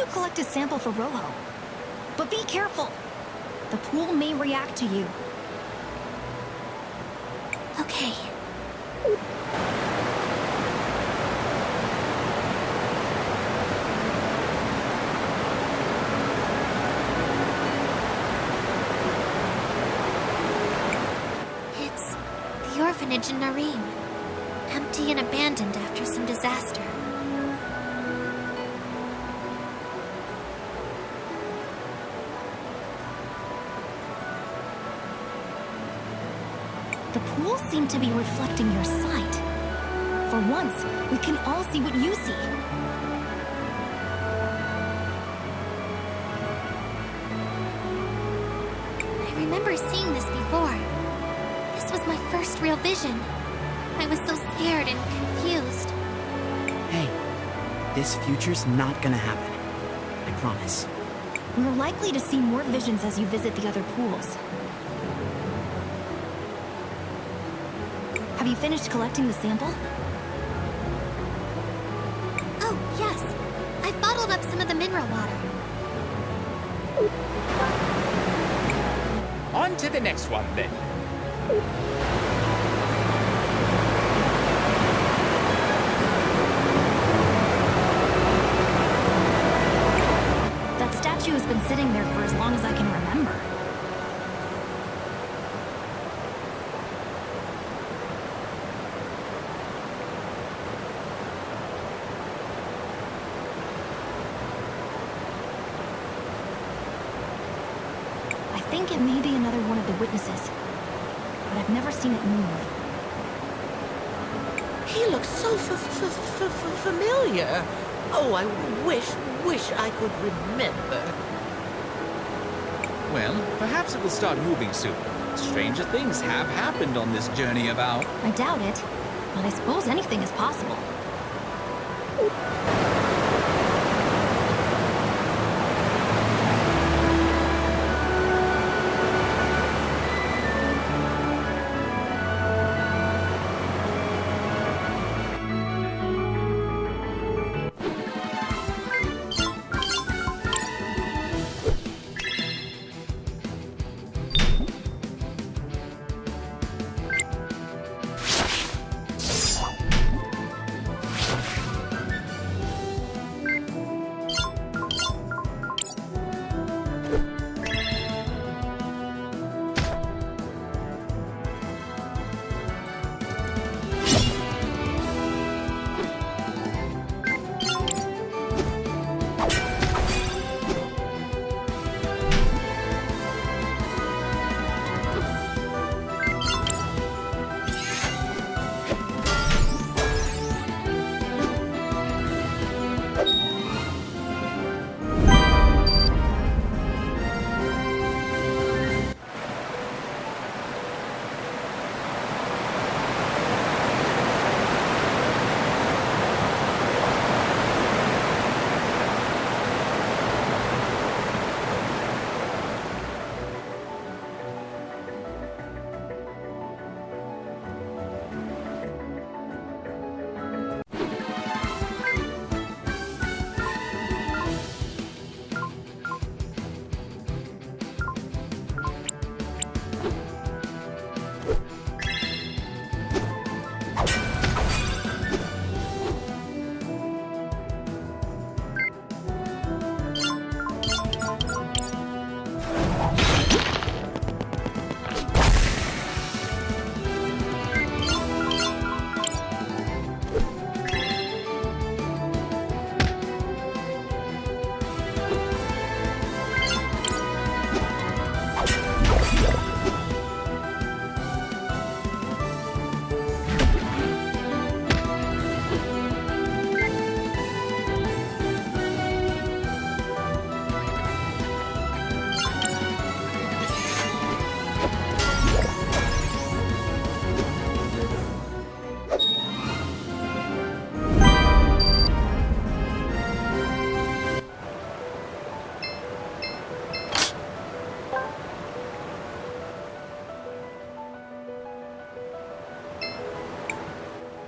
you collect a sample for Rojo. But be careful. The pool may react to you. Okay. It's the orphanage in Nareem. Empty and abandoned after some disaster. The pools seem to be reflecting your sight. For once, we can all see what you see. I remember seeing this before. This was my first real vision. I was so scared and confused. Hey, this future's not gonna happen. I promise. We're likely to see more visions as you visit the other pools. Have you finished collecting the sample? Oh, yes. I've bottled up some of the mineral water. On to the next one, then. That statue has been sitting there for as long as I can remember. I think it may be another one of the witnesses, but I've never seen it move. He looks so familiar. Oh, I wish I could remember. Well, perhaps it will start moving soon. Stranger things have happened on this journey of ours. I doubt it, but I suppose anything is possible.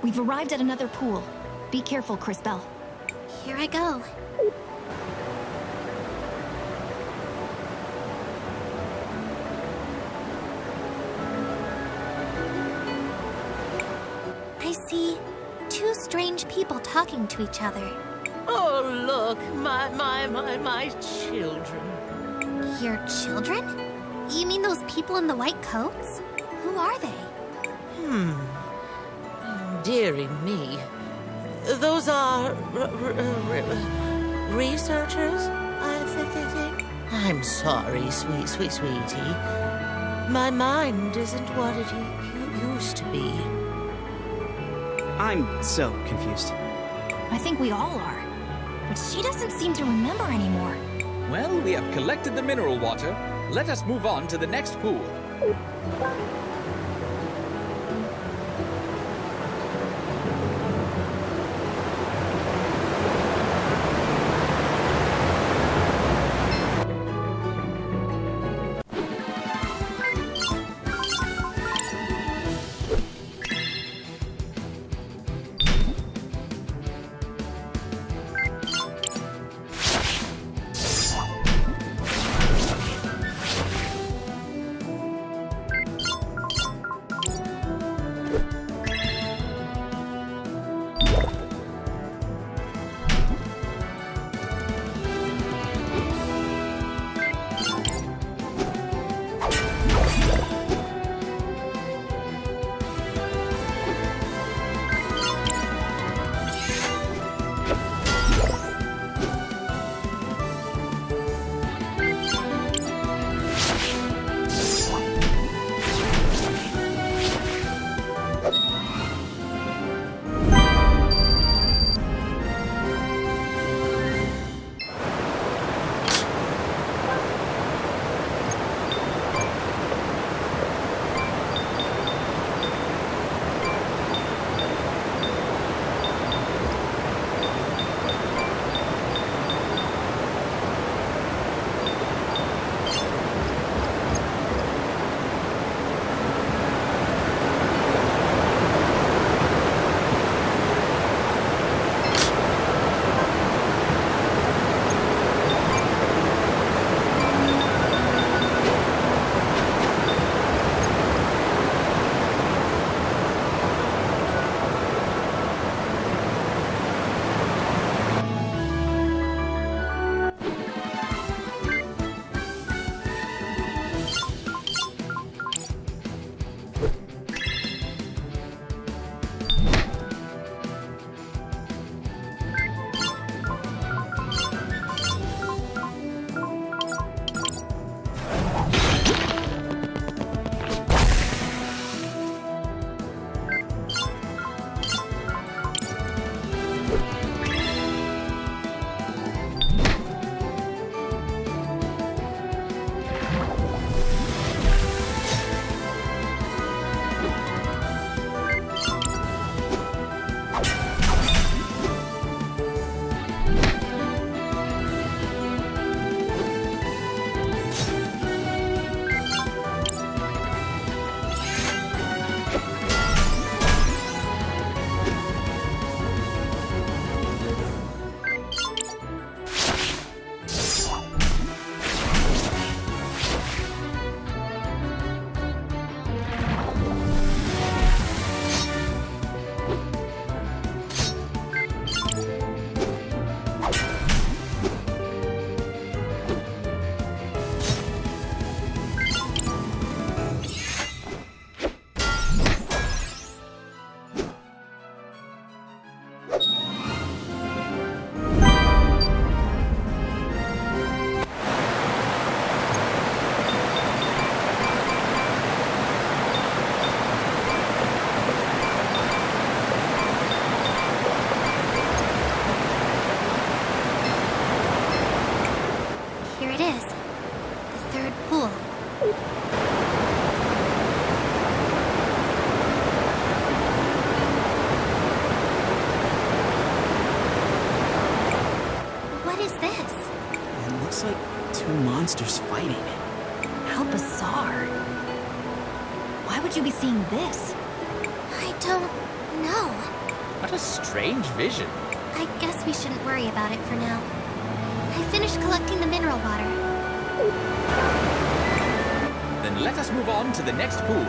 We've arrived at another pool. Be careful, Crisbell. Here I go. strange people talking to each other. Oh, look, my children. Your children? You mean those people in the white coats? Who are they? Dearie me. Those are researchers, I think. I'm sorry, sweetie. My mind isn't what it used to be. I'm so confused. I think we all are. But she doesn't seem to remember anymore. Well, we have collected the mineral water. Let us move on to the next pool. monsters fighting. How bizarre. Why would you be seeing this? I don't know. What a strange vision. I guess we shouldn't worry about it for now. I finished collecting the mineral water. Then let us move on to the next pool.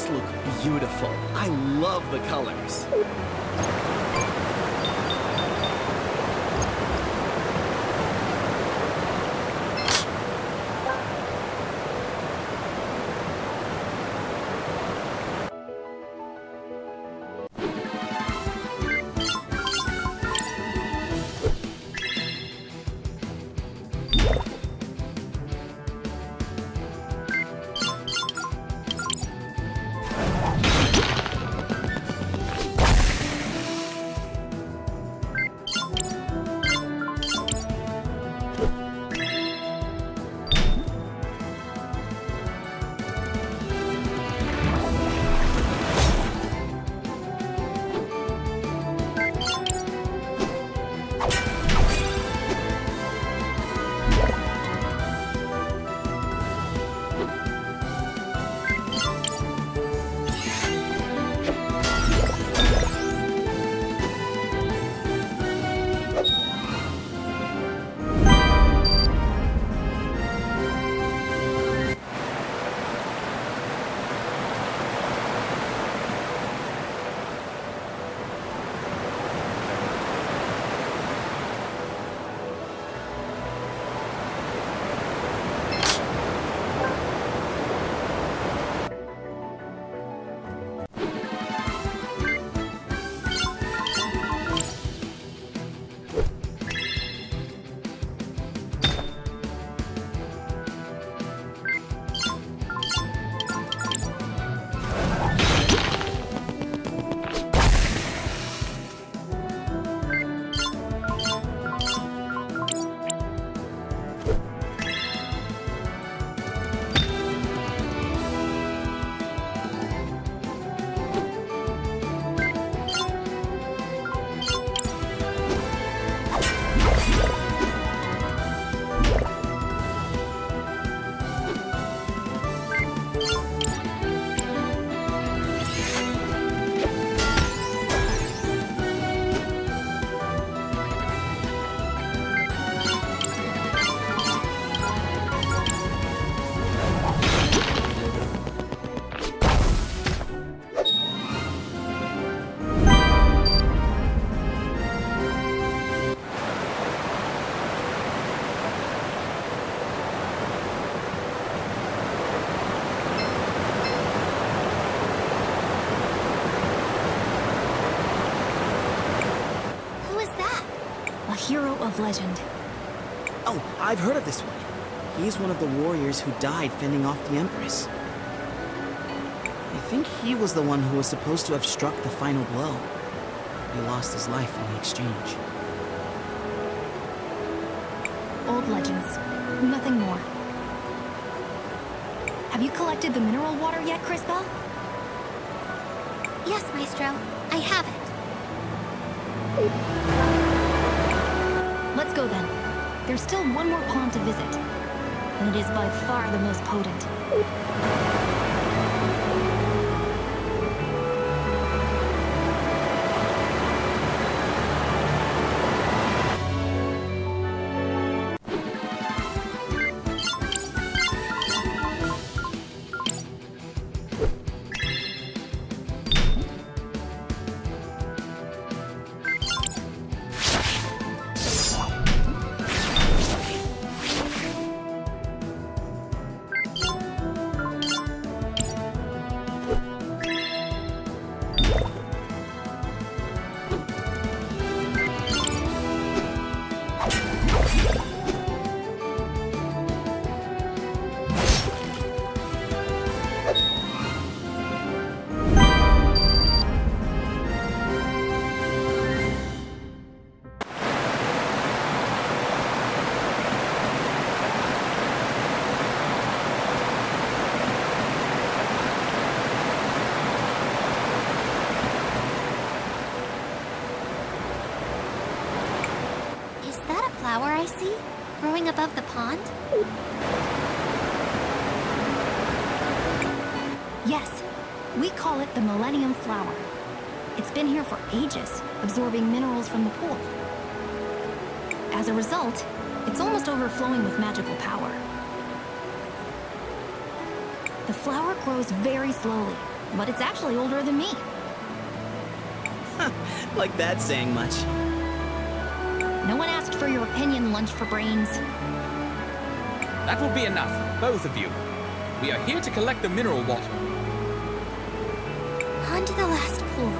these look beautiful. I love the colors. Hero of legend. Oh, I've heard of this one. He's one of the warriors who died fending off the Empress. I think he was the one who was supposed to have struck the final blow. He lost his life in the exchange. Old legends. Nothing more. Have you collected the mineral water yet, Crisbell? Yes, Maestro. I have it. Let's go then. There's still one more pond to visit, and it is by far the most potent. Flower I see, growing above the pond? Yes, we call it the Millennium Flower. It's been here for ages, absorbing minerals from the pool. As a result, it's almost overflowing with magical power. The flower grows very slowly, but it's actually older than me. Like that's saying much. No one asked for your opinion, Lunch for Brains. That will be enough, both of you. We are here to collect the mineral water. On to the last pool.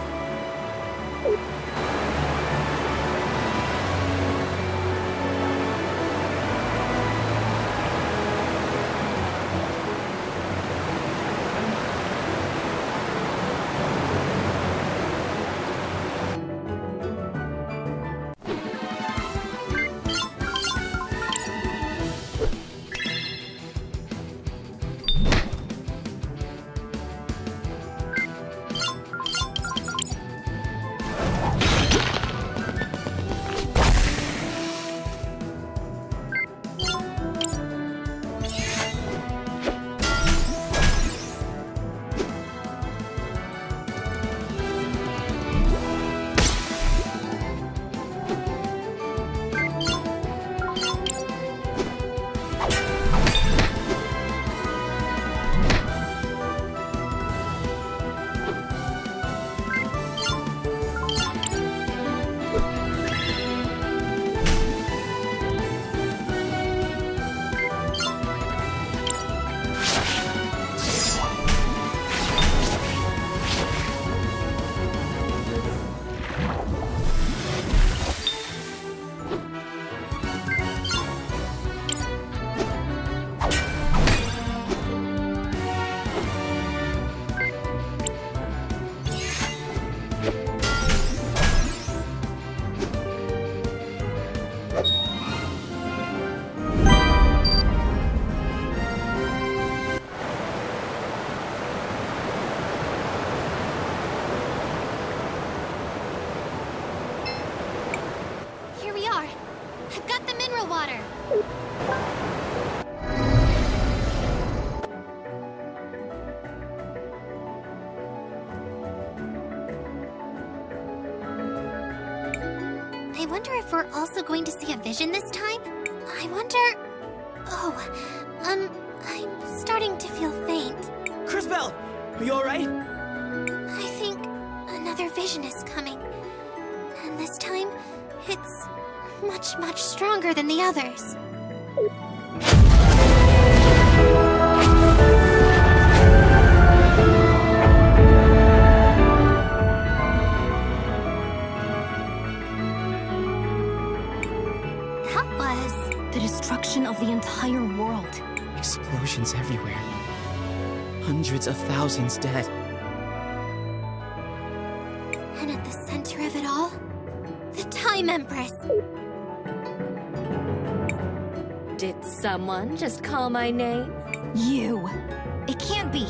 Water. I wonder if we're also going to see a vision this time? I wonder... Oh, I'm starting to feel faint. Crisbell! Are you alright? I think another vision is coming. And this time, it's much, much stronger than the others. That was... The destruction of the entire world. Explosions everywhere. Hundreds of thousands dead. And at the center of it all, the Time Empress. Did someone just call my name? You. It can't be.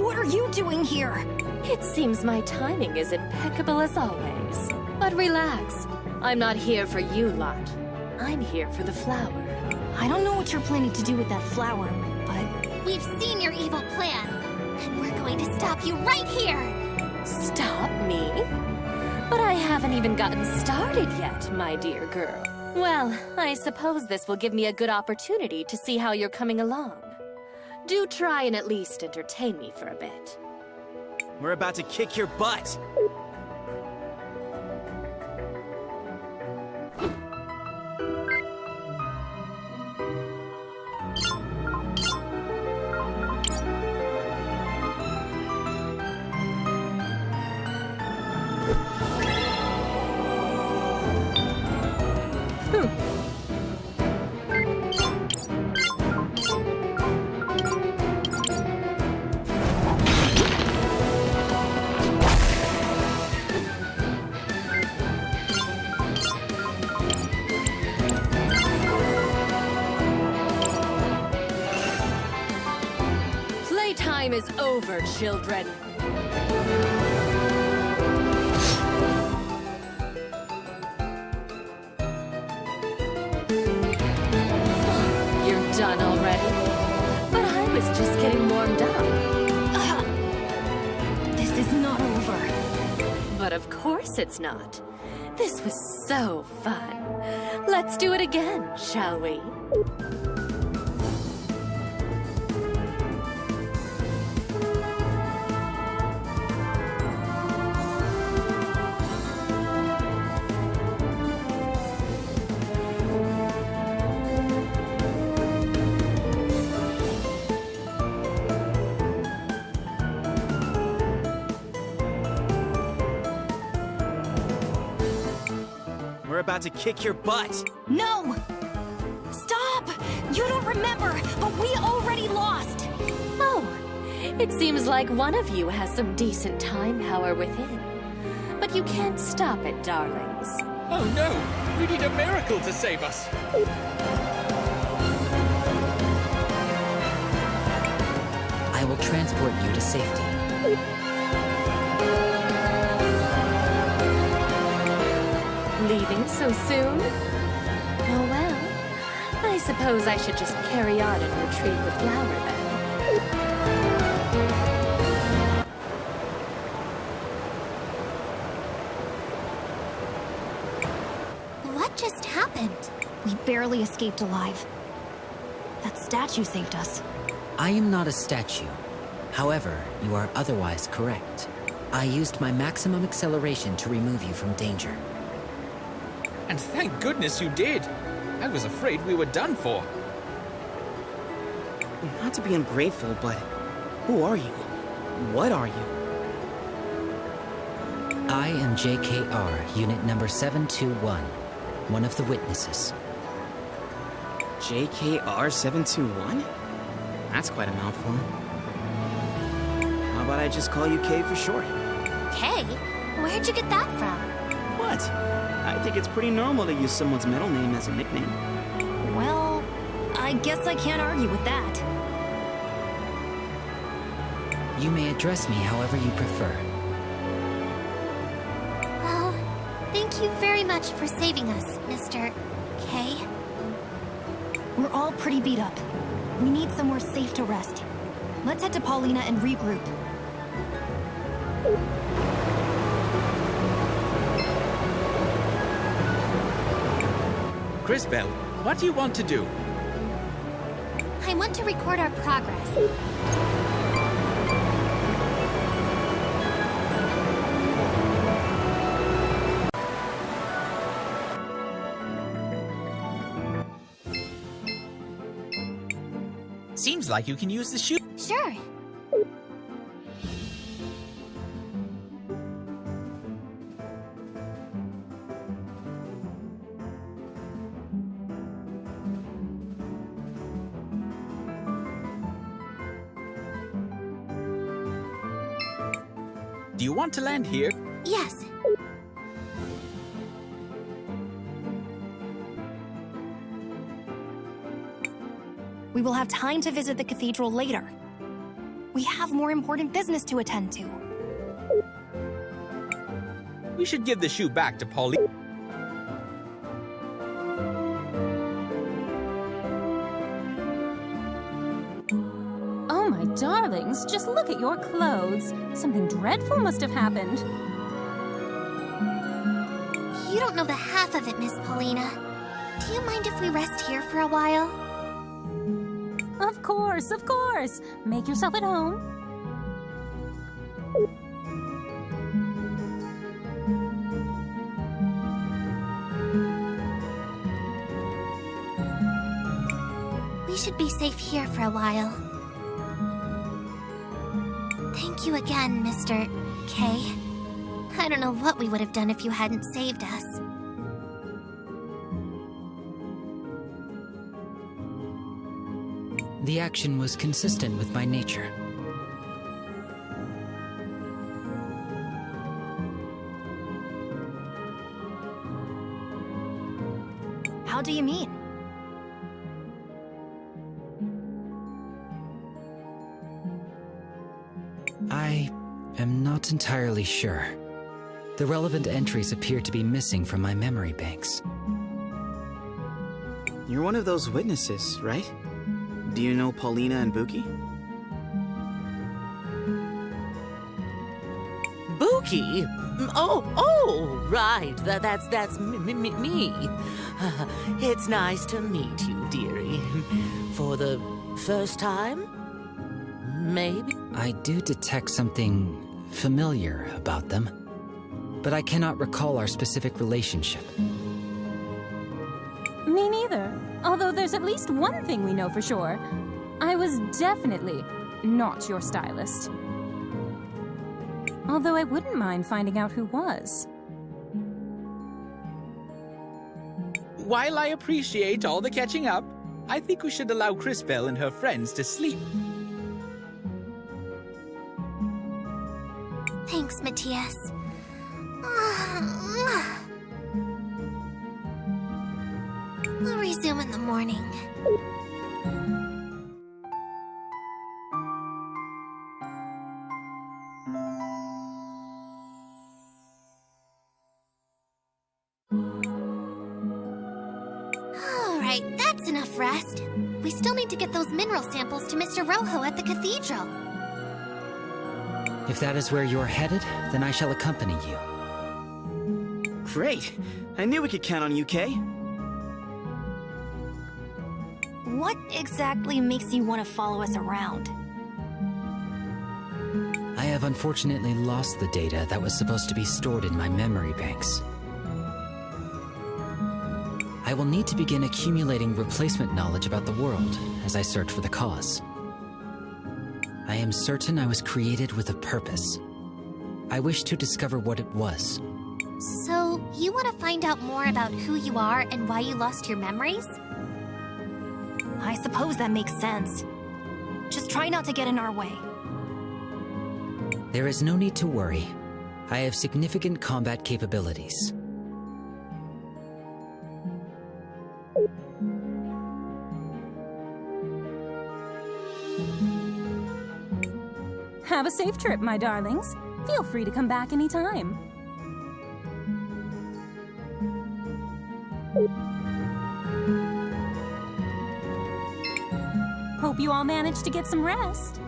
What are you doing here? It seems my timing is impeccable as always. But relax. I'm not here for you lot. I'm here for the flower. I don't know what you're planning to do with that flower, but... We've seen your evil plan, and we're going to stop you right here! Stop me? But I haven't even gotten started yet, my dear girl. Well, I suppose this will give me a good opportunity to see how you're coming along. Do try and at least entertain me for a bit. We're about to kick your butt! Playtime is over, children. You're done already? But I was just getting warmed up. This is not over. But of course it's not. This was so fun. Let's do it again, shall we? We're about to kick your butt. No! Stop! You don't remember, but we already lost! Oh, it seems like one of you has some decent time power within. But you can't stop it, darlings. Oh no! We need a miracle to save us! I will transport you to safety. Leaving so soon? Oh well. I suppose I should just carry on and retrieve the flower then. What just happened? We barely escaped alive. That statue saved us. I am not a statue. However, you are otherwise correct. I used my maximum acceleration to remove you from danger. And thank goodness you did! I was afraid we were done for. Not to be ungrateful, but who are you? What are you? I am JKR, unit number 721, one of the witnesses. JKR 721? That's quite a mouthful. How about I just call you K for short? Kay? Where'd you get that from? What? I think it's pretty normal to use someone's middle name as a nickname. Well, I guess I can't argue with that. You may address me however you prefer. Well, thank you very much for saving us, Mr. K. We're all pretty beat up. We need somewhere safe to rest. Let's head to Paulina and regroup. Crisbell, what do you want to do? I want to record our progress. Seems like you can use the shoe. Sure. Do you want to land here? Yes. We will have time to visit the cathedral later. We have more important business to attend to. We should give the shoe back to Pauline. Oh, my darlings, just look at your clothes. Something dreadful must have happened. You don't know the half of it, Miss Paulina. Do you mind if we rest here for a while? Of course, of course. Make yourself at home. We should be safe here for a while. Thank you again, Mr. K. I don't know what we would have done if you hadn't saved us. The action was consistent with my nature. How do you mean? I am not entirely sure. The relevant entries appear to be missing from my memory banks. You're one of those witnesses, right? Do you know Paulina and Buki? Buki? Oh, right. That's me. It's nice to meet you, dearie. For the first time? Maybe? I do detect something familiar about them, but I cannot recall our specific relationship. Me neither. Although there's at least one thing we know for sure. I was definitely not your stylist. Although I wouldn't mind finding out who was. while I appreciate all the catching up, I think we should allow Crisbell and her friends to sleep. Thanks, Matthias. I'll resume in the morning. Alright, that's enough rest. We still need to get those mineral samples to Mr. Rojo at the cathedral. If that is where you're headed, then I shall accompany you. Great. I knew we could count on you, Kay. What exactly makes you want to follow us around? I have unfortunately lost the data that was supposed to be stored in my memory banks. I will need to begin accumulating replacement knowledge about the world as I search for the cause. I am certain I was created with a purpose. I wish to discover what it was. So, you want to find out more about who you are and why you lost your memories? I suppose that makes sense. Just try not to get in our way. There is no need to worry. I have significant combat capabilities. Have a safe trip, my darlings. Feel free to come back anytime. Hope you all managed to get some rest.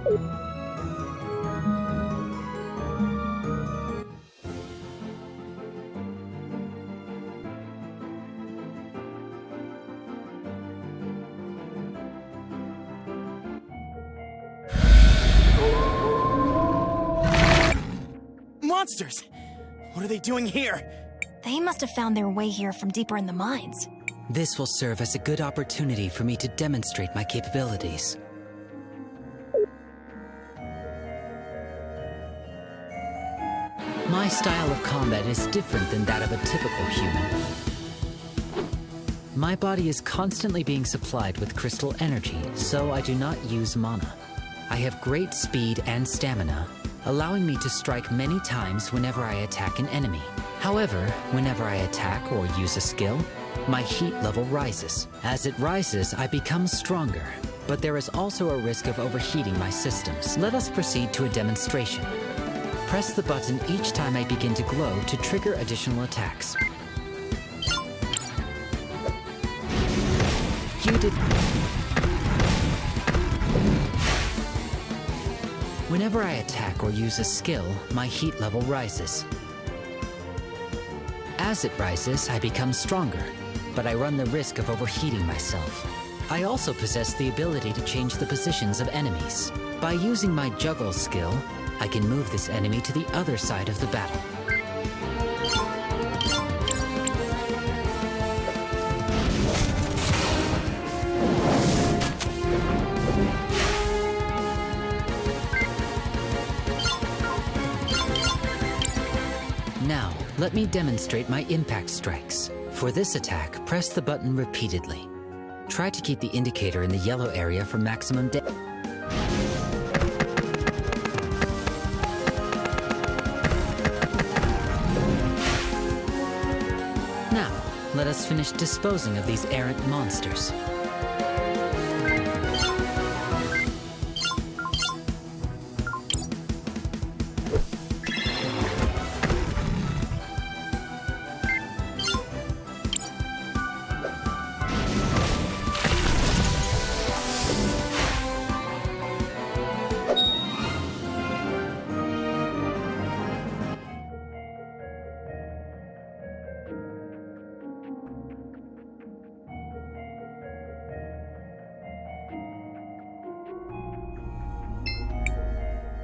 Monsters! What are they doing here? They must have found their way here from deeper in the mines. This will serve as a good opportunity for me to demonstrate my capabilities. My style of combat is different than that of a typical human. My body is constantly being supplied with crystal energy, so I do not use mana. I have great speed and stamina, allowing me to strike many times whenever I attack an enemy. However, whenever I attack or use a skill, my heat level rises. As it rises, I become stronger, but there is also a risk of overheating my systems. Let us proceed to a demonstration. Press the button each time I begin to glow to trigger additional attacks. You did... Whenever I attack or use a skill, my heat level rises. As it rises, I become stronger, but I run the risk of overheating myself. I also possess the ability to change the positions of enemies. By using my juggle skill, I can move this enemy to the other side of the battle. Now, let me demonstrate my impact strikes. For this attack, press the button repeatedly. Try to keep the indicator in the yellow area for maximum damage. Now, let us finish disposing of these errant monsters.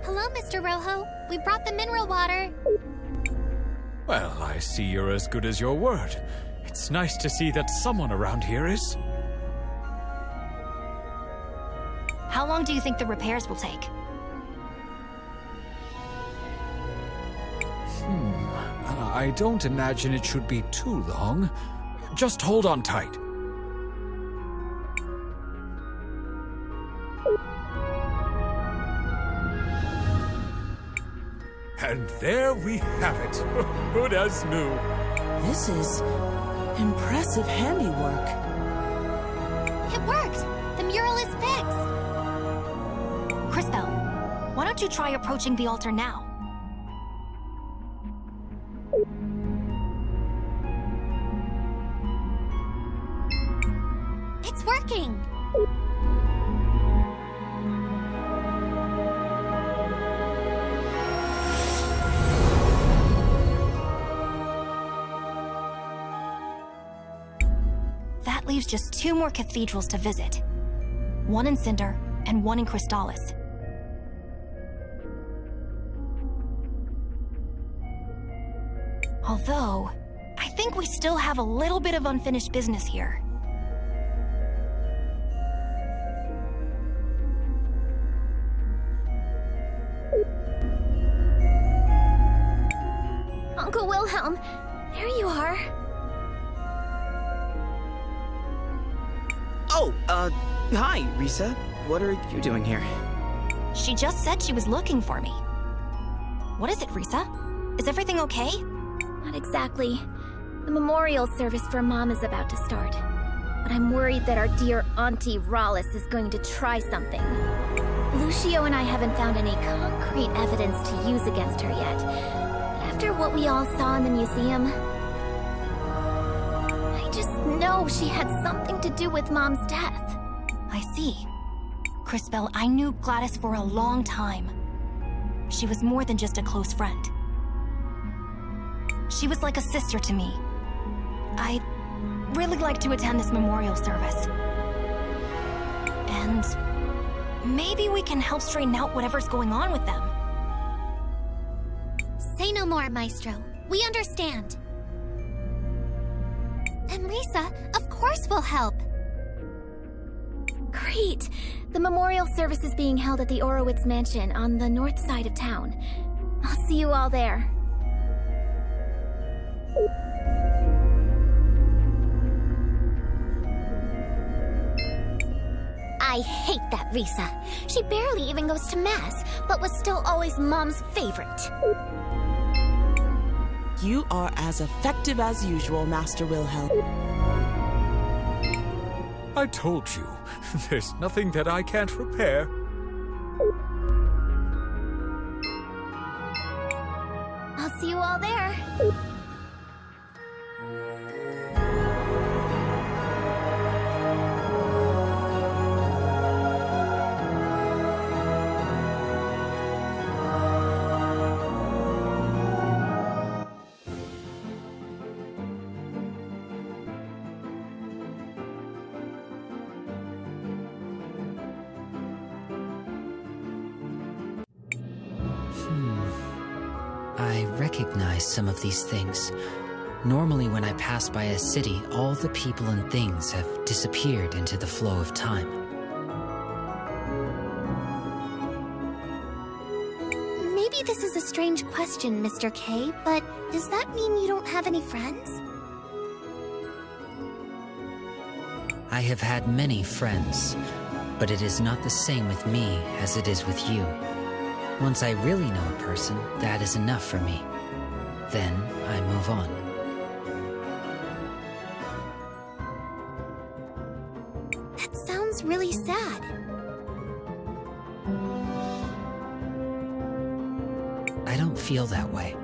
Hello, Mr. Rojo. We brought the mineral water. Well, I see you're as good as your word. It's nice to see that someone around here is. How long do you think the repairs will take? I don't imagine it should be too long. Just hold on tight. And there we have it. Good as new. This is impressive handiwork. It worked! The mural is fixed! Crisbell, why don't you try approaching the altar now? It's working! That leaves just 2 more cathedrals to visit. One in Cinder and one in Crystallis. Although, I think we still have a little bit of unfinished business here. Uncle Wilhelm, there you are. Oh, hi, Risa. What are you doing here? She just said she was looking for me. What is it, Risa? Is everything okay? Not exactly. The memorial service for Mom is about to start. But I'm worried that our dear Auntie Rallis is going to try something. Lucio and I haven't found any concrete evidence to use against her yet. But after what we all saw in the museum, I just know she had something to do with Mom's death. I see. Crisbell, I knew Gladys for a long time. She was more than just a close friend. She was like a sister to me. I'd really like to attend this memorial service. And maybe we can help straighten out whatever's going on with them. Say no more, Maestro. We understand. And Risa, of course we'll help. Great! The memorial service is being held at the Orowitz Mansion on the north side of town. I'll see you all there. I hate that Risa. She barely even goes to Mass, but was still always Mom's favorite. You are as effective as usual, Master Wilhelm. I told you, there's nothing that I can't repair. I'll see you all there. I recognize some of these things. Normally when I pass by a city, all the people and things have disappeared into the flow of time. Maybe this is a strange question, Mr. K, but does that mean you don't have any friends? I have had many friends, but it is not the same with me as it is with you. Once I really know a person, that is enough for me. Then I move on. That sounds really sad. I don't feel that way.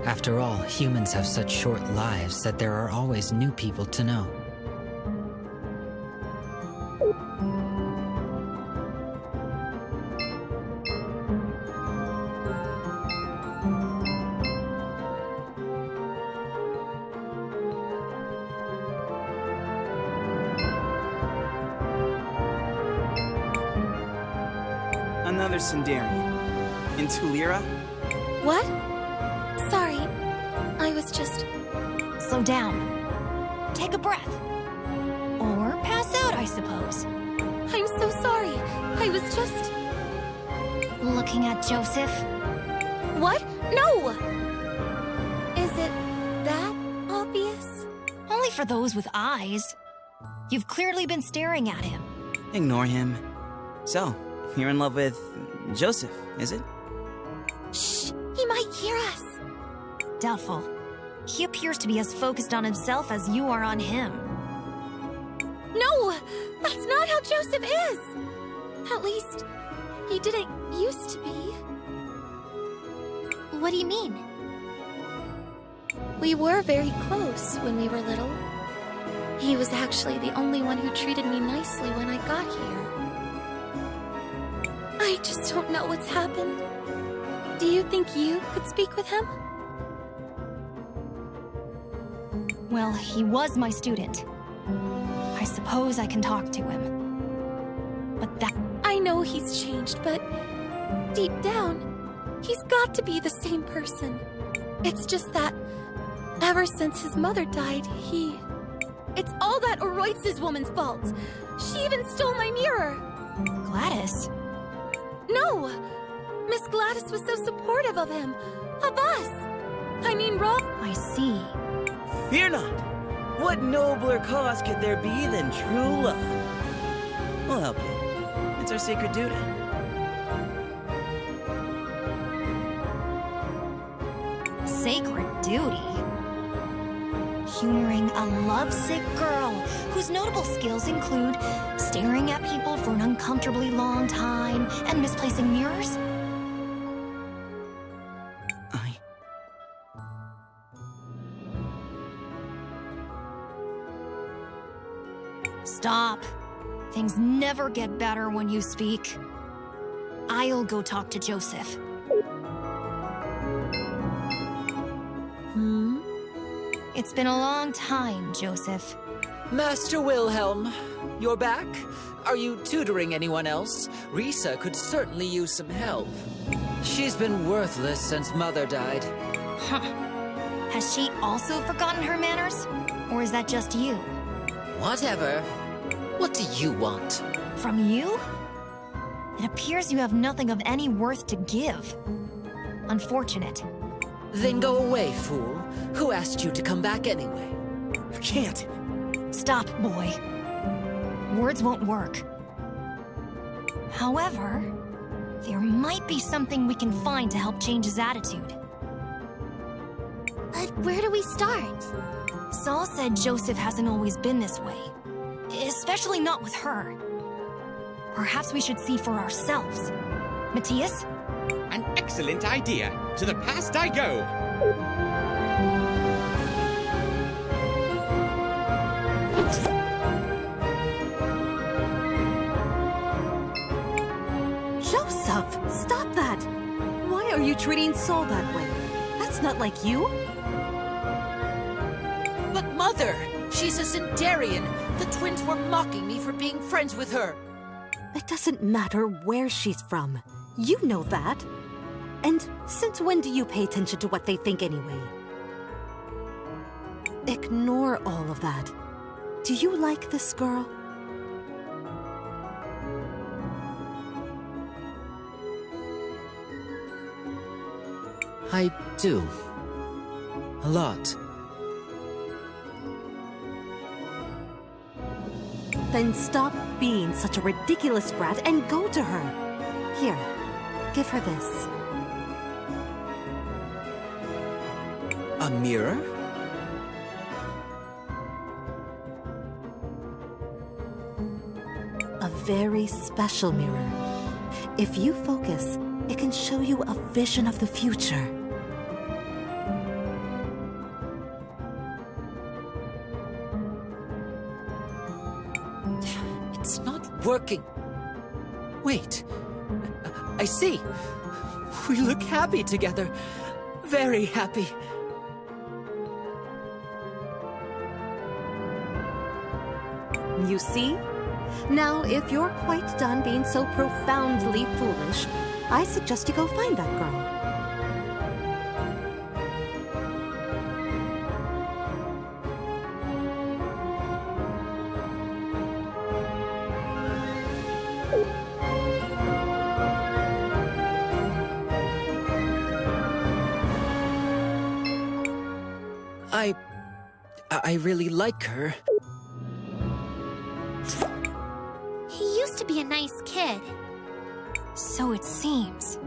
After all, humans have such short lives that there are always new people to know. Another Sundarian. In Tulira? What? Sorry, I was just... Slow down. Take a breath. Or pass out, I suppose. I'm so sorry. I was just... Looking at Joseph? What? No! Is it that obvious? Only for those with eyes. You've clearly been staring at him. Ignore him. So, you're in love with Joseph, is it? Shh! He might hear us. Doubtful. He appears to be as focused on himself as you are on him. No! That's not how Joseph is! At least, he didn't used to be. What do you mean? We were very close when we were little. He was actually the only one who treated me nicely when I got here. I just don't know what's happened. Do you think you could speak with him? Well, he was my student. I suppose I can talk to him. But that... I know he's changed, but deep down, he's got to be the same person. It's just that ever since his mother died, It's all that Oroitz's woman's fault. She even stole my mirror. Gladys? No! Miss Gladys was so supportive of him. Of us. I mean, Rob... I see. Fear not! What nobler cause could there be than true love? We'll help you. It's our sacred duty. Sacred duty? Humoring a lovesick girl whose notable skills include staring at people for an uncomfortably long time and misplacing mirrors? Stop. Things never get better when you speak. I'll go talk to Joseph. It's been a long time, Joseph. Master Wilhelm, you're back? Are you tutoring anyone else? Risa could certainly use some help. She's been worthless since Mother died. Huh. Has she also forgotten her manners? Or is that just you? Whatever. What do you want? From you? It appears you have nothing of any worth to give. Unfortunate. Then go away, fool. Who asked you to come back anyway? I can't. Stop, boy. Words won't work. However, there might be something we can find to help change his attitude. But where do we start? Saul said Joseph hasn't always been this way. Especially not with her. Perhaps we should see for ourselves. Matthias? An excellent idea. To the past I go. Joseph, stop that! Why are you treating Saul that way? That's not like you. But Mother, she's a Zendarian. The twins were mocking me for being friends with her. It doesn't matter where she's from. You know that. And since when do you pay attention to what they think anyway? Ignore all of that. Do you like this girl? I do. A lot. Then stop being such a ridiculous brat and go to her. Here, give her this. A mirror? A very special mirror. If you focus, it can show you a vision of the future. It's not working. Wait. I see. We look happy together. Very happy. You see? Now, if you're quite done being so profoundly foolish, I suggest you go find that girl. I really like her. He used to be a nice kid. So it seems.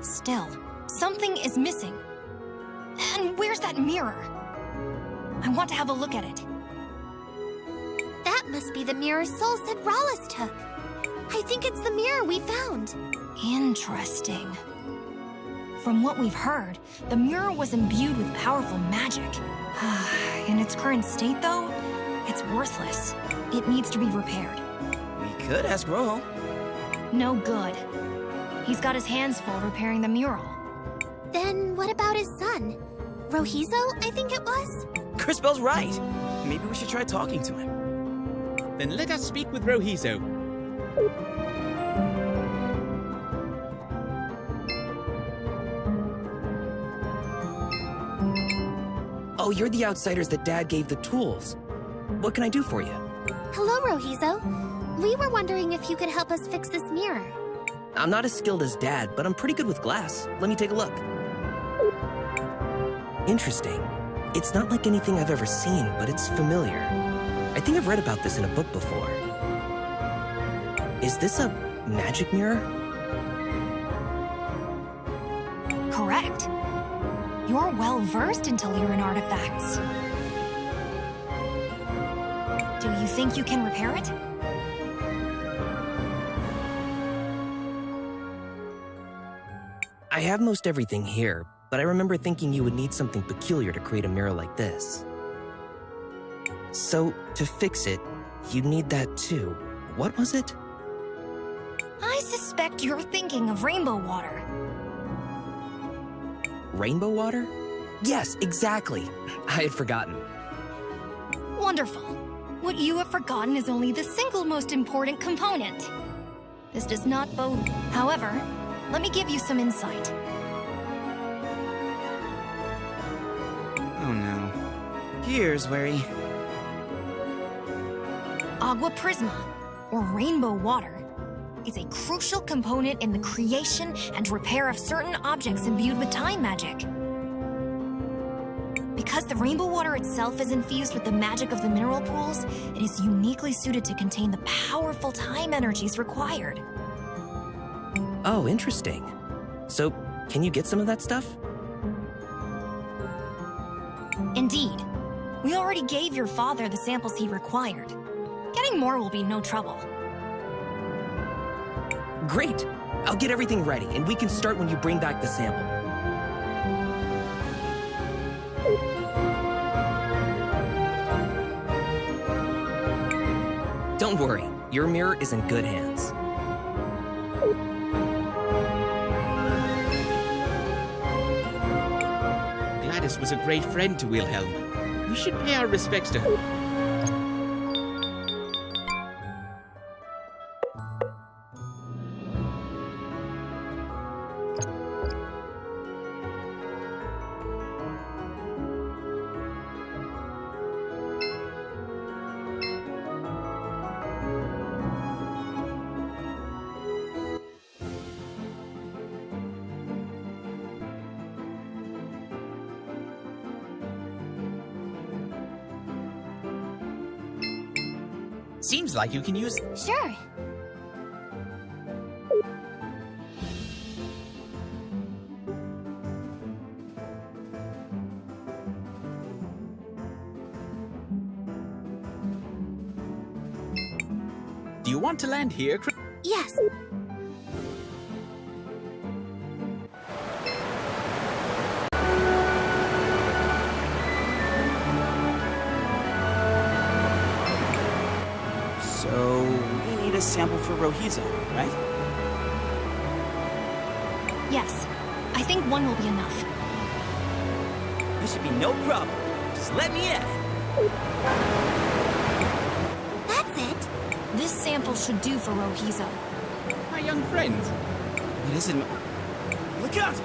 Still, something is missing. And where's that mirror? I want to have a look at it. That must be the mirror Soul said Rollis took. I think it's the mirror we found. Interesting. From what we've heard, the mirror was imbued with powerful magic. In its current state, though, it's worthless. It needs to be repaired. We could ask Rojo. No good. He's got his hands full repairing the mural. Then what about his son? Rohizo, I think it was? Crisbell's right. Maybe we should try talking to him. Then let us speak with Rohizo. Oh, you're the outsiders that Dad gave the tools. What can I do for you? Hello, Rohizo. We were wondering if you could help us fix this mirror. I'm not as skilled as Dad, but I'm pretty good with glass. Let me take a look. Interesting. It's not like anything I've ever seen, but it's familiar. I think I've read about this in a book before. Is this a magic mirror? Correct. You're well-versed in Telerian artifacts. Do you think you can repair it? I have most everything here, but I remember thinking you would need something peculiar to create a mirror like this. So, to fix it, you'd need that too. What was it? I suspect you're thinking of rainbow water. Rainbow water? Yes, exactly. I had forgotten. Wonderful. What you have forgotten is only the single most important component. This does not bode. However, let me give you some insight. Oh no. Here's where he... Agua Prisma, or rainbow water, is a crucial component in the creation and repair of certain objects imbued with time magic. Because the rainbow water itself is infused with the magic of the mineral pools, it is uniquely suited to contain the powerful time energies required. Oh, interesting. So, can you get some of that stuff? Indeed. We already gave your father the samples he required. Getting more will be no trouble. Great! I'll get everything ready, and we can start when you bring back the sample. Don't worry, your mirror is in good hands. Gladys was a great friend to Wilhelm. We should pay our respects to her. Seems like you can use... Sure. Do you want to land here, Cris? Yes. So, we need a sample for Rohizo, right? Yes. I think one will be enough. This should be no problem. Just let me in. That's it. This sample should do for Rohizo. My young friend. What is it? Look out!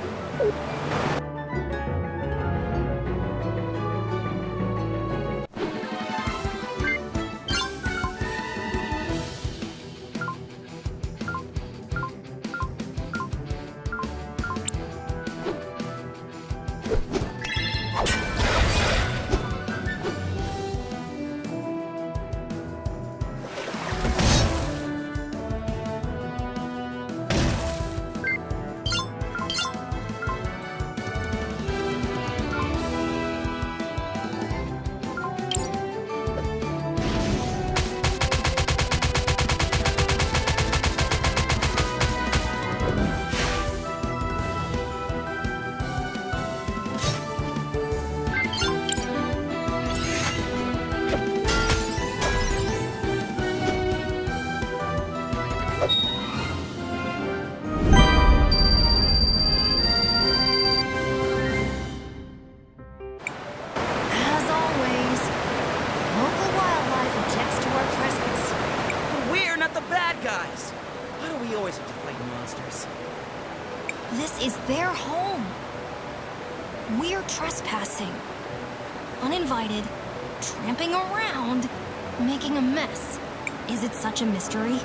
bad guys! Why do we always have to fight monsters? This is their home. We're trespassing. Uninvited, tramping around, making a mess. Is it such a mystery?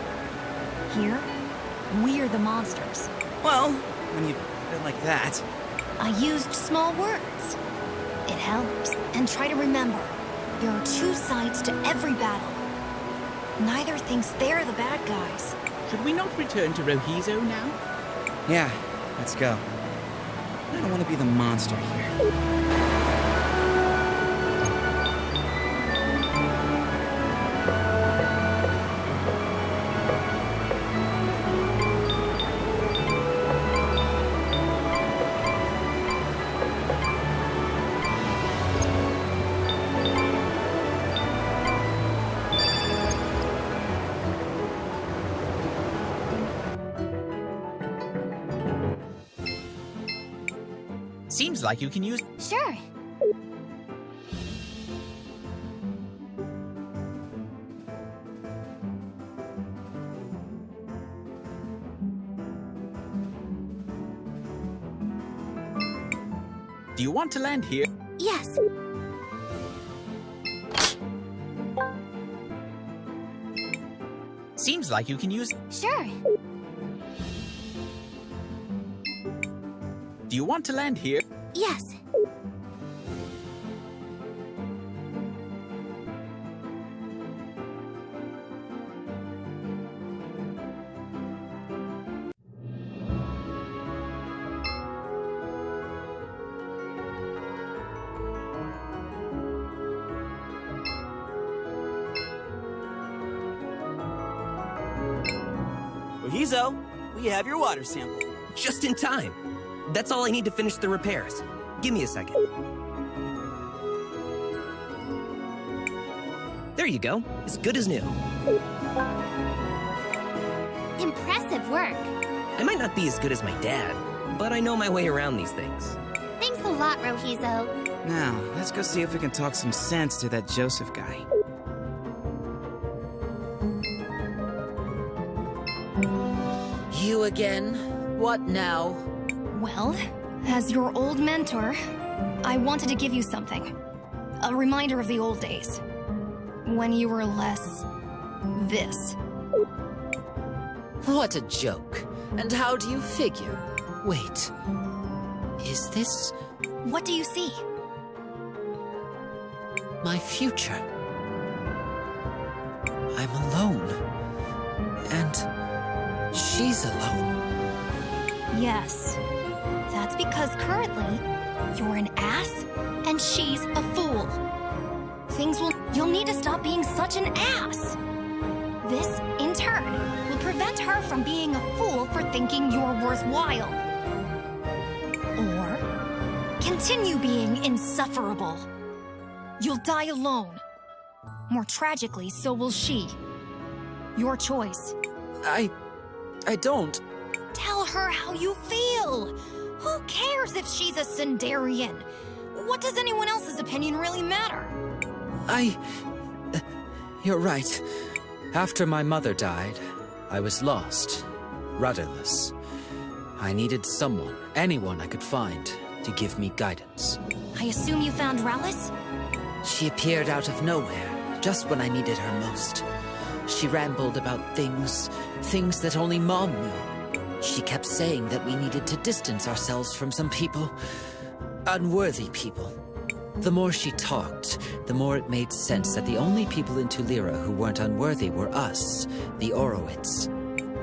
Here, we're the monsters. Well, when you put it like that... I used small words. It helps. And try to remember, there are two sides to every battle. Neither thinks they're the bad guys. Should we not return to Rohizo now? Yeah, let's go. I don't want to be the monster here. Seems like you can use... Sure. Do you want to land here? Yes. Seems like you can use... Sure. Do you want to land here? Yes. Rohizo, we have your water sample. Just in time. That's all I need to finish the repairs. Give me a second. There you go. As good as new. Impressive work. I might not be as good as my dad, but I know my way around these things. Thanks a lot, Rohizo. Now, let's go see if we can talk some sense to that Joseph guy. You again? What now? Well, as your old mentor, I wanted to give you something. A reminder of the old days. When you were less... this. What a joke. And how do you figure? Wait. Is this... What do you see? my future? I'm alone. And she's alone. Yes. That's because currently, you're an ass, and she's a fool. You'll need to stop being such an ass. This, in turn, will prevent her from being a fool for thinking you're worthwhile. Or, continue being insufferable. You'll die alone. More tragically, so will she. Your choice. I don't. Tell her how you feel. Who cares if she's a Sindarian? What does anyone else's opinion really matter? You're right. After my mother died, I was lost, rudderless. I needed someone, anyone I could find, to give me guidance. I assume you found Rallis? She appeared out of nowhere, just when I needed her most. She rambled about things that only Mom knew. She kept saying that we needed to distance ourselves from some people, unworthy people. The more she talked, the more it made sense that the only people in Tulira who weren't unworthy were us, the Orowitz.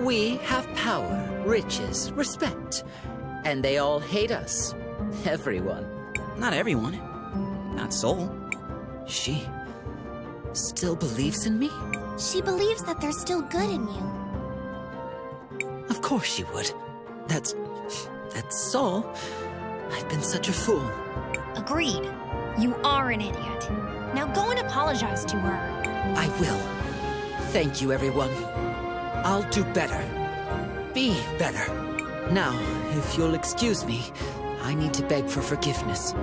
We have power, riches, respect, and they all hate us. Everyone. Not everyone. Not Soul. She still believes in me? She believes that there's still good in you. Of course she would. That's Soul. I've been such a fool. Agreed. You are an idiot. Now go and apologize to her. I will. Thank you, everyone. I'll do better. Be better. Now, if you'll excuse me, I need to beg for forgiveness.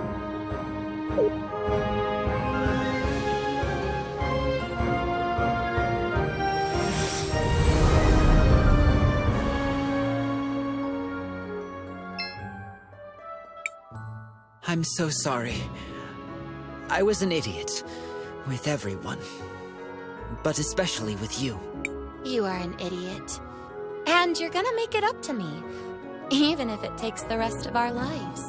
I'm so sorry. I was an idiot. With everyone. But especially with you. You are an idiot. And you're gonna make it up to me. Even if it takes the rest of our lives.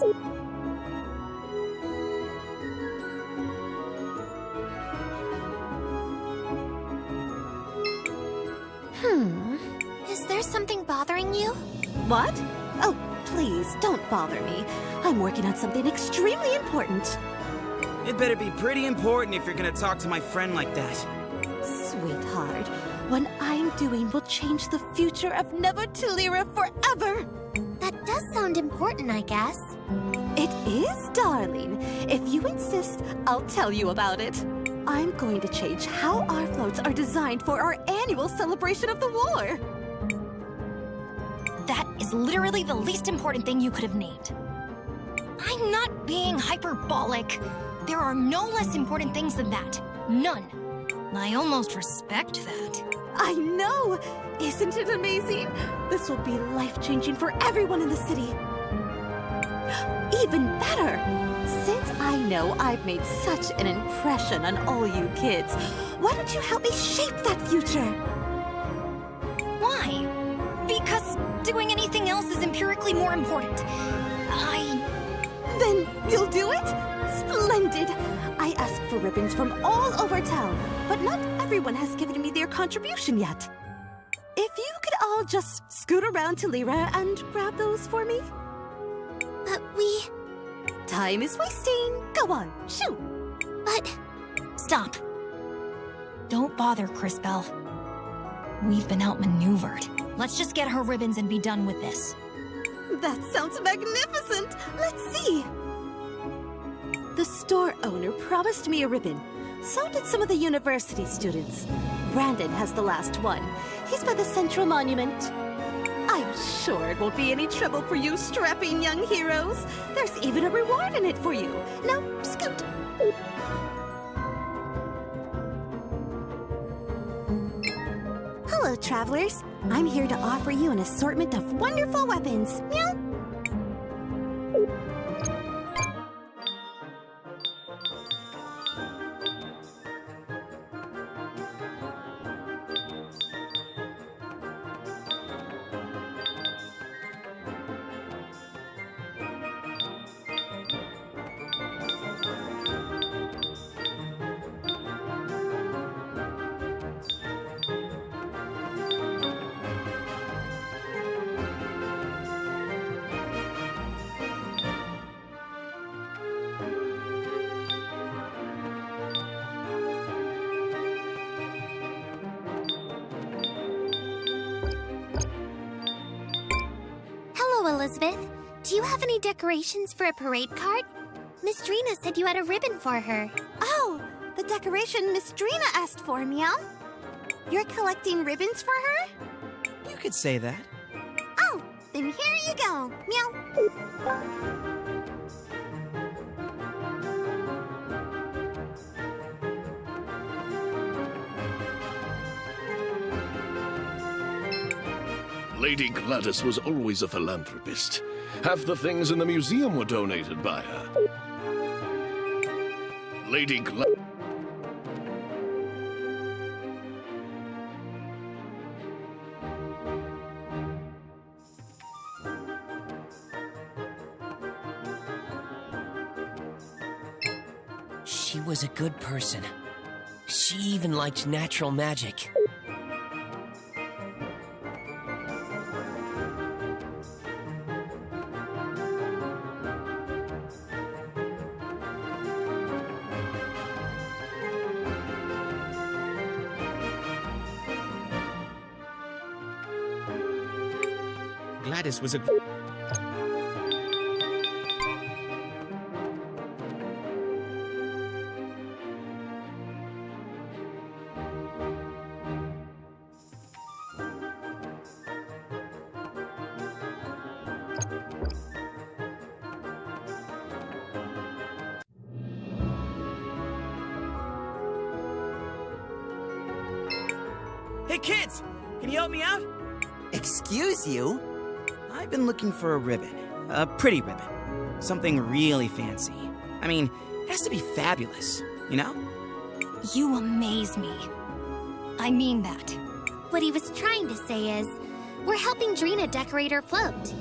Is there something bothering you? What? Oh, please, don't bother me. I'm working on something extremely important. It better be pretty important if you're gonna talk to my friend like that. Sweetheart, what I'm doing will change the future of Nevertillera forever. That does sound important, I guess. It is, darling. If you insist, I'll tell you about it. I'm going to change how our floats are designed for our annual celebration of the war. That is literally the least important thing you could have named. I'm not being hyperbolic. There are no less important things than that. None. I almost respect that. I know! Isn't it amazing? This will be life-changing for everyone in the city. Even better! Since I know I've made such an impression on all you kids, why don't you help me shape that future? Why? Because doing anything else is empirically more important. Then you'll do it? Splendid! I asked for ribbons from all over town, but not everyone has given me their contribution yet. If you could all just scoot around to Lyra and grab those for me? But we... Time is wasting. Go on, shoot. But... Stop. Don't bother, Crisbell. We've been outmaneuvered. Let's just get her ribbons and be done with this. That sounds magnificent! Let's see! The store owner promised me a ribbon. So did some of the university students. Brandon has the last one. He's by the Central Monument. I'm sure it won't be any trouble for you strapping young heroes. There's even a reward in it for you. Now, scoot! Hello, travelers. I'm here to offer you an assortment of wonderful weapons. Meow! Elizabeth, do you have any decorations for a parade cart? Miss Drina said you had a ribbon for her. Oh, the decoration Miss Drina asked for, Meow. You're collecting ribbons for her? You could say that. Oh, then here you go, Meow. Lady Gladys was always a philanthropist. Half the things in the museum were donated by her. Lady Gladys... She was a good person. She even liked natural magic. Gladys was a... Hey kids! Can you help me out? Excuse you? I've been looking for a ribbon. A pretty ribbon. Something really fancy. I mean, it has to be fabulous, you know? You amaze me. I mean that. What he was trying to say is, we're helping Drina decorate her float.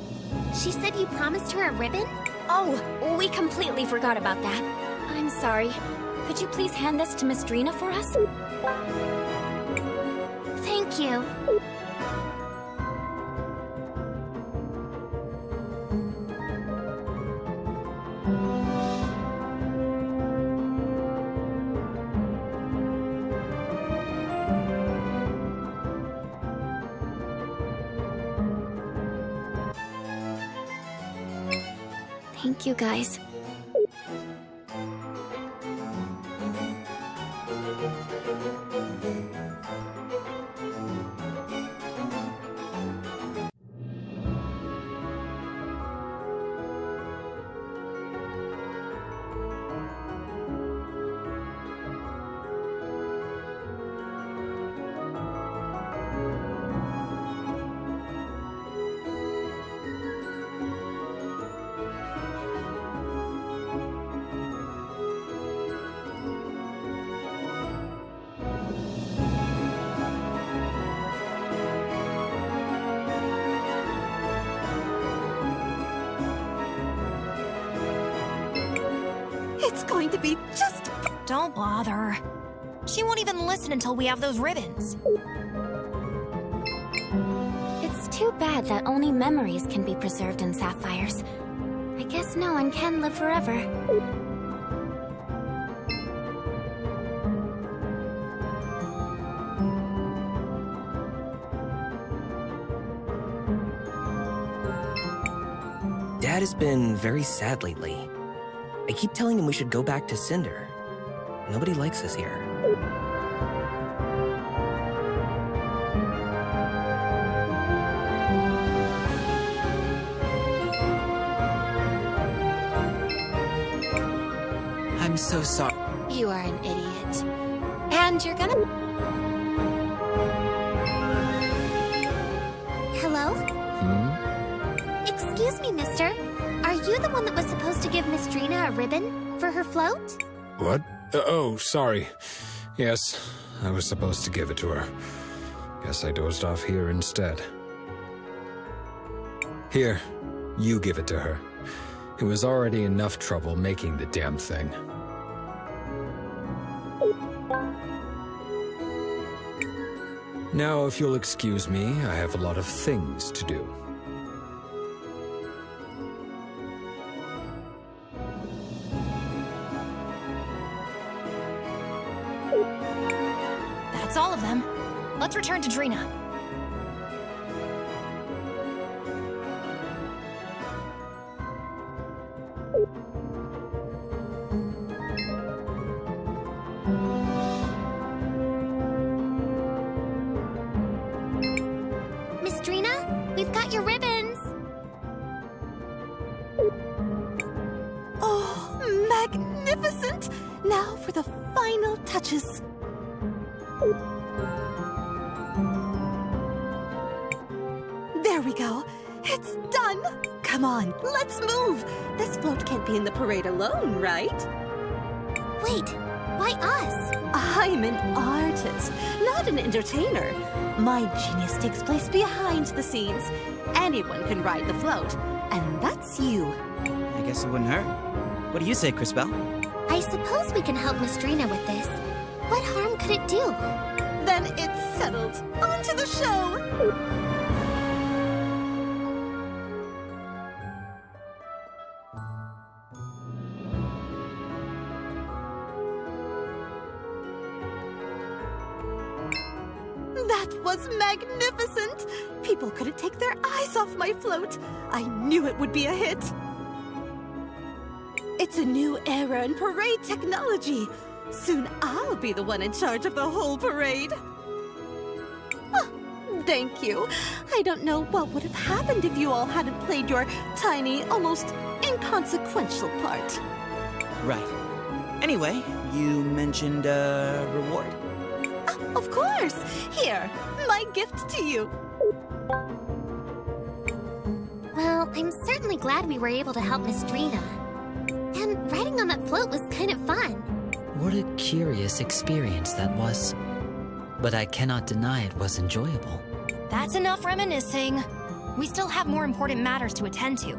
She said you promised her a ribbon? Oh, we completely forgot about that. I'm sorry. Could you please hand this to Miss Drina for us? Thank you. Thank you, guys. It's going to be just... Don't bother. She won't even listen until we have those ribbons. It's too bad that only memories can be preserved in sapphires. I guess no one can live forever. Dad has been very sad lately. I keep telling him we should go back to Cinder. Nobody likes us here. I'm so sorry. You are an idiot. And you're gonna... Hello? Excuse me, mister. Are you the one that was supposed to give Miss Drina a ribbon for her float? What? Oh, sorry. Yes, I was supposed to give it to her. Guess I dozed off here instead. Here, you give it to her. It was already enough trouble making the damn thing. Now, if you'll excuse me, I have a lot of things to do. That's all of them. Let's return to Drina. Miss Drina, we've got your ribbons. Oh, magnificent! Now for the final touches. There we go. It's done. Come on, let's move. This float can't be in the parade alone, right? Wait, why us? I'm an artist, not an entertainer. My genius takes place behind the scenes. Anyone can ride the float, and that's you. I guess it wouldn't hurt. What do you say, Crisbell? I suppose we can help Miss Drina with this. What harm could it do? Then it's settled. On to the show! That was magnificent! People couldn't take their eyes off my float. I knew it would be a hit. It's a new era in parade technology. Soon I'll be the one in charge of the whole parade. Oh, thank you. I don't know what would have happened if you all hadn't played your tiny, almost inconsequential part. Right. Anyway, you mentioned a reward? Of course! Here, my gift to you. Well, I'm certainly glad we were able to help Miss Drina. And riding on that float was kind of fun. What a curious experience that was. But I cannot deny it was enjoyable. That's enough reminiscing. We still have more important matters to attend to.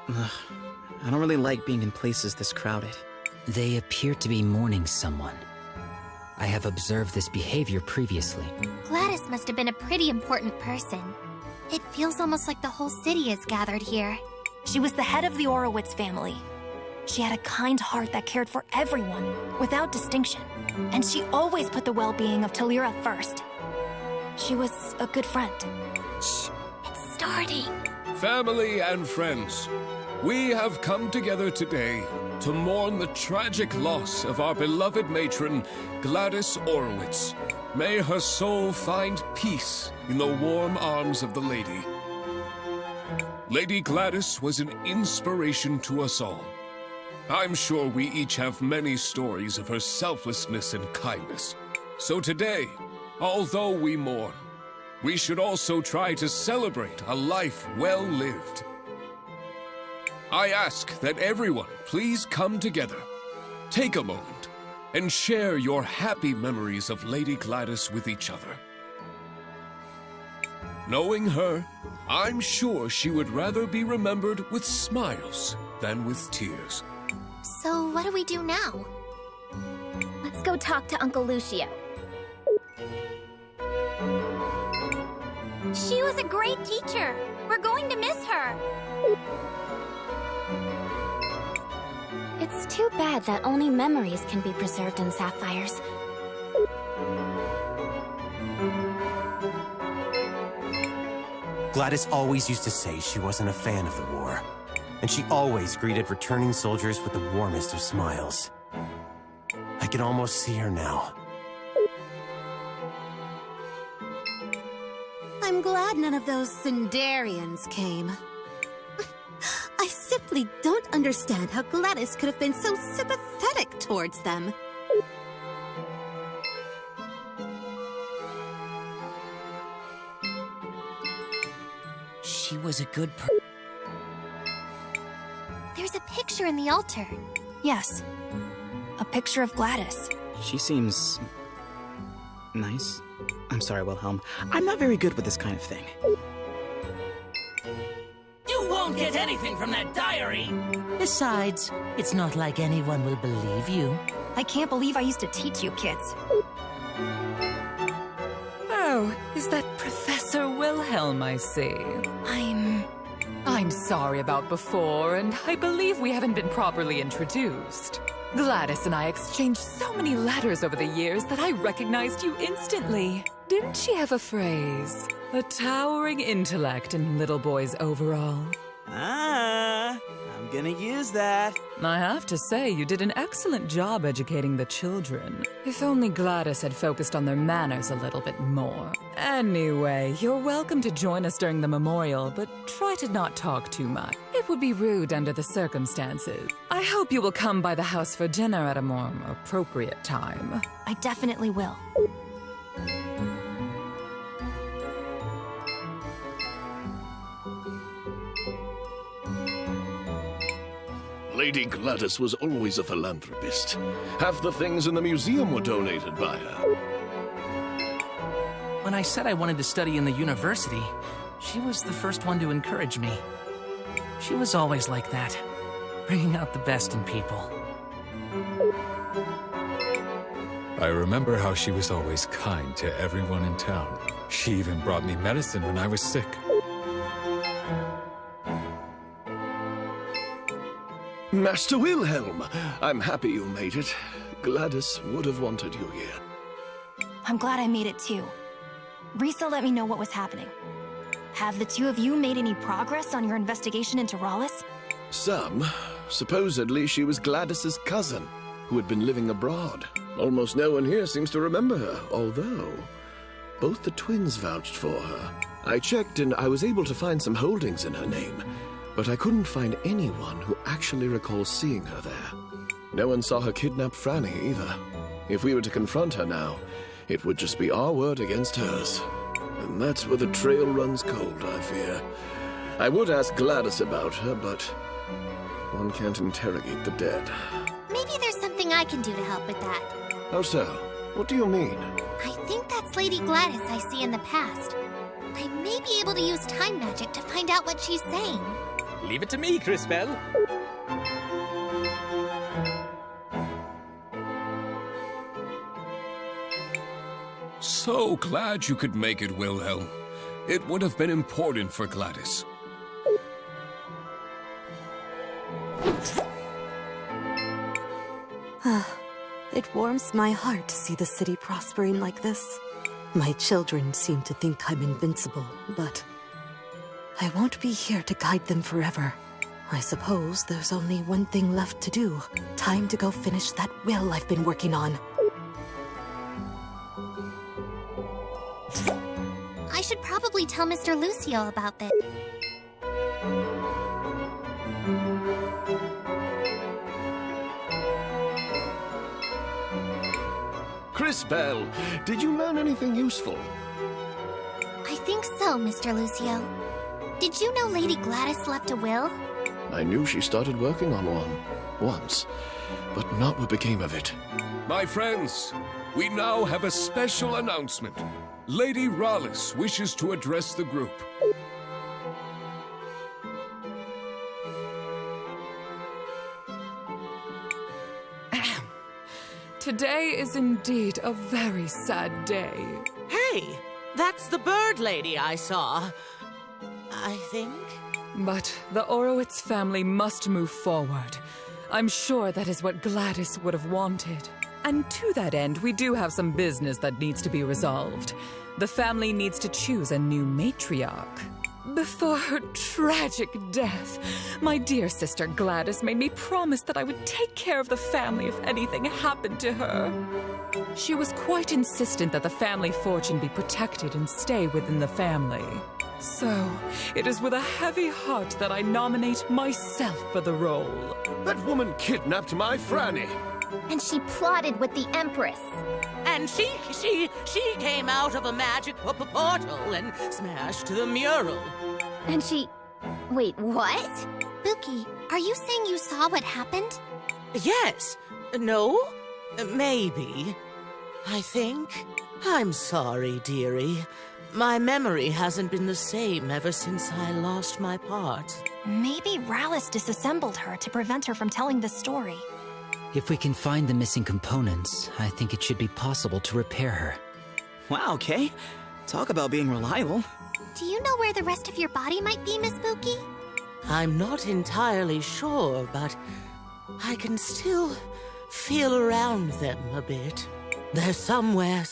Ugh, I don't really like being in places this crowded. They appear to be mourning someone. I have observed this behavior previously. Gladys must have been a pretty important person. It feels almost like the whole city is gathered here. She was the head of the Orowitz family. She had a kind heart that cared for everyone, without distinction. And she always put the well-being of Talira first. She was a good friend. Shh, it's starting. Family and friends, we have come together today to mourn the tragic loss of our beloved matron, Gladys Orowitz. May her soul find peace in the warm arms of the Lady. Lady Gladys was an inspiration to us all. I'm sure we each have many stories of her selflessness and kindness. So today, although we mourn, we should also try to celebrate a life well lived. I ask that everyone please come together, take a moment, and share your happy memories of Lady Gladys with each other. Knowing her, I'm sure she would rather be remembered with smiles than with tears. So what do we do now? Let's go talk to Uncle Lucio. She was a great teacher. We're going to miss her. It's too bad that only memories can be preserved in sapphires. Gladys always used to say she wasn't a fan of the war, and she always greeted returning soldiers with the warmest of smiles. I can almost see her now. I'm glad none of those Sindarians came. I simply don't understand how Gladys could have been so sympathetic towards them. She was a good There's a picture in the altar. Yes, a picture of Gladys. She seems nice. I'm sorry, Wilhelm. I'm not very good with this kind of thing. You won't get anything from that diary! Besides, it's not like anyone will believe you. I can't believe I used to teach you kids. Oh, is that Professor Wilhelm, I see? I'm sorry about before, and I believe we haven't been properly introduced. Gladys and I exchanged so many letters over the years that I recognized you instantly. Didn't she have a phrase? A towering intellect in little boys overall. I'm I'm gonna use that. I have to say, you did an excellent job educating the children. If only Gladys had focused on their manners a little bit more. Anyway, you're welcome to join us during the memorial, but try to not talk too much. It would be rude under the circumstances. I hope you will come by the house for dinner at a more appropriate time. I definitely will. Lady Gladys was always a philanthropist. Half the things in the museum were donated by her. When I said I wanted to study in the university, she was the first one to encourage me. She was always like that, bringing out the best in people. I remember how she was always kind to everyone in town. She even brought me medicine when I was sick. Master Wilhelm, I'm happy you made it. Gladys would have wanted you here. I'm glad I made it too. Risa let me know what was happening. Have the two of you made any progress on your investigation into Rallis? Some. Supposedly she was Gladys's cousin, who had been living abroad. Almost no one here seems to remember her, although both the twins vouched for her. I checked and I was able to find some holdings in her name, but I couldn't find anyone who actually recalls seeing her there. No one saw her kidnap Franny either. If we were to confront her now, it would just be our word against hers. And that's where the trail runs cold, I fear. I would ask Gladys about her, but one can't interrogate the dead. Maybe there's something I can do to help with that. How so? What do you mean? I think that's Lady Gladys I see in the past. I may be able to use time magic to find out what she's saying. Leave it to me, Crisbell. So glad you could make it, Wilhelm. It would have been important for Gladys. It warms my heart to see the city prospering like this. My children seem to think I'm invincible, but I won't be here to guide them forever. I suppose there's only one thing left to do. Time to go finish that will I've been working on. I should probably tell Mr. Lucio about this. Crisbell, did you learn anything useful? I think so, Mr. Lucio. Did you know Lady Gladys left a will? I knew she started working on one, once, but not what became of it. My friends, we now have a special announcement. Lady Rallis wishes to address the group. Today is indeed a very sad day. Hey, that's the bird lady I saw. I think. But the Orowitz family must move forward. I'm sure that is what Gladys would have wanted. And to that end, we do have some business that needs to be resolved. The family needs to choose a new matriarch. Before her tragic death, my dear sister Gladys made me promise that I would take care of the family if anything happened to her. She was quite insistent that the family fortune be protected and stay within the family. So, it is with a heavy heart that I nominate myself for the role. That woman kidnapped my Franny. And she plotted with the Empress. And she came out of a magic portal and smashed the mural. And she... Wait, what? Buki, are you saying you saw what happened? Yes. No? Maybe. I think. I'm sorry, dearie. My memory hasn't been the same ever since I lost my part. Maybe Rallis disassembled her to prevent her from telling the story. If we can find the missing components, I think it should be possible to repair her. Wow, Kay. Talk about being reliable. Do you know where the rest of your body might be, Miss Buki? I'm not entirely sure, but I can still feel around them a bit. They're somewhere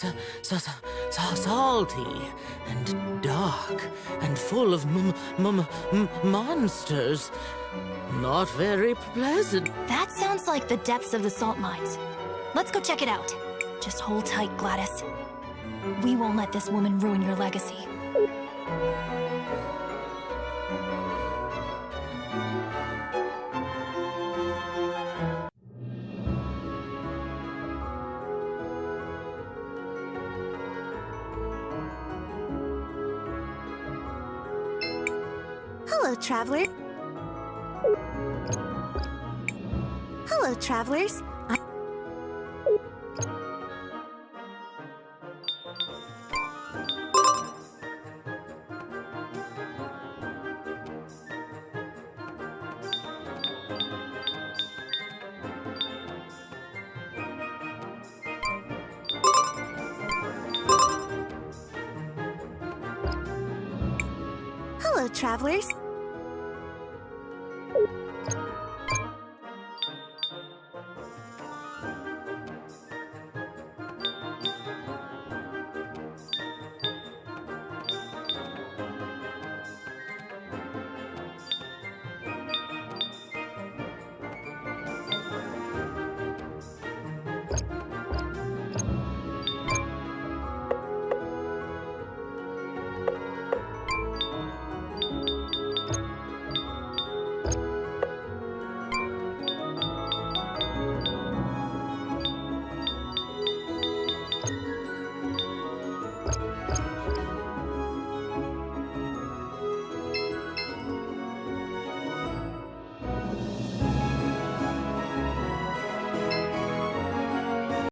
salty and dark and full of monsters. Not very pleasant. That sounds like the depths of the salt mines. Let's go check it out. Just hold tight, Gladys. We won't let this woman ruin your legacy. Hello, traveler. Hello, travelers. Hello, travelers.